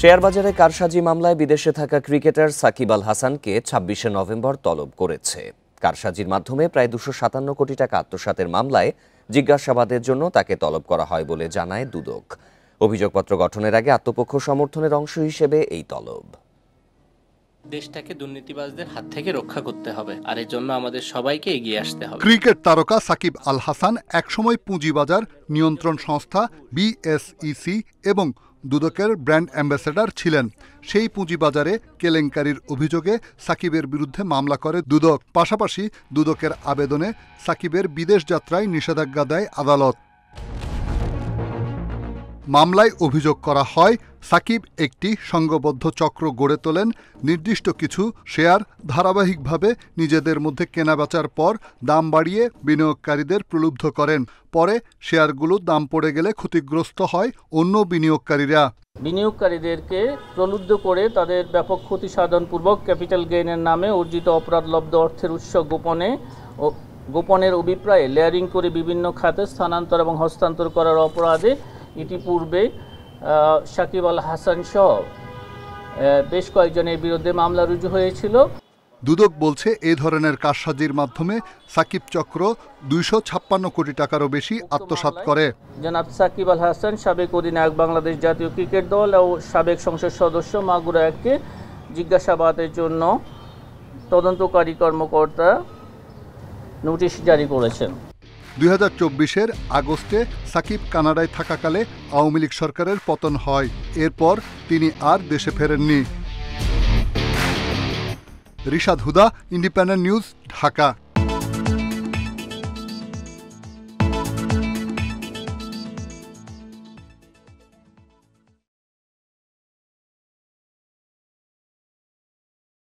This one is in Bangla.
শেয়ার বাজারে কারসাজি মামলায় বিদেশে থাকা ক্রিকেটার সাকিব আল হাসানকে ২৬শে নভেম্বর তলব করেছে। কারসাজির মাধ্যমে প্রায় ২৫৭ কোটি টাকা আত্মসাতের মামলায় জিজ্ঞাসাবাদের জন্য তাকে তলব করা হয় বলে জানায় দুদক। অভিযোগপত্র গঠনের আগে আত্মপক্ষ সমর্থনের অংশ হিসেবে এই তলব। দেশটাকে দুর্নীতিবাজদের হাত থেকে রক্ষা করতে হবে, আর এর জন্য আমাদের সবাইকে এগিয়ে আসতে হবে। ক্রিকেট তারকা সাকিব আল হাসান একসময় পুঁজিবাজার নিয়ন্ত্রণ সংস্থা বিএসইসি এবং দুদকের ব্র্যান্ড অ্যাম্বাসেডর ছিলেন। সেই পুঁজিবাজারে কেলেঙ্কারির অভিযোগে সাকিবের বিরুদ্ধে মামলা করে দুদক। পাশাপাশি দুদকের আবেদনে সাকিবের বিদেশ যাত্রায় নিষেধাজ্ঞা দেয় আদালত। মামলায় অভিযোগ করা হয়, সাকিব একটি সংঘবদ্ধ চক্র গড়ে তোলেন। নির্দিষ্ট কিছু শেয়ার ধারাবাহিকভাবে নিজেদের মধ্যে কেনাবেচার পর দাম বাড়িয়ে বিনিয়োগকারীদের প্রলুব্ধ করেন। পরে শেয়ারগুলোর দাম পড়ে গেলে ক্ষতিগ্রস্ত হয় অন্য বিনিয়োগকারীরা। বিনিয়োগকারীদেরকে প্রলুব্ধ করে তাদের ব্যাপক ক্ষতি সাধনপূর্বক ক্যাপিটাল গেইনের নামে অর্জিত অপরাধলব্ধ অর্থের উৎস গোপনের অভিপ্রায়ে লেয়ারিং করে বিভিন্ন খাতে স্থানান্তর এবং হস্তান্তর করার অপরাধে ইতিপূর্বে সাকিব আল হাসান সহ বেশ কয়েকজনের বিরুদ্ধে মামলা রুজু হয়েছিল। দুদক বলছে এই ধরনের কারসাজির মাধ্যমে সাকিব চক্র ২৫৬ কোটি টাকারও বেশি আত্মসাৎ করে। জনাব সাকিব আল হাসান সাবেক অধিনায়ক বাংলাদেশ জাতীয় ক্রিকেট দল ও সাবেক সংসদ সদস্য মাগুরা এককে জিজ্ঞাসাবাদের জন্য তদন্তকারী কর্মকর্তা নোটিশ জারি করেছেন। ২০২৪-এর আগস্টে সাকিব কানাডায় থাকাকালে আওয়ামী লীগ সরকারের পতন হয়। এরপর তিনি আর দেশে ফেরেননি। রিশাদ হুদা, ইন্ডিপেন্ডেন্ট নিউজ, ঢাকা।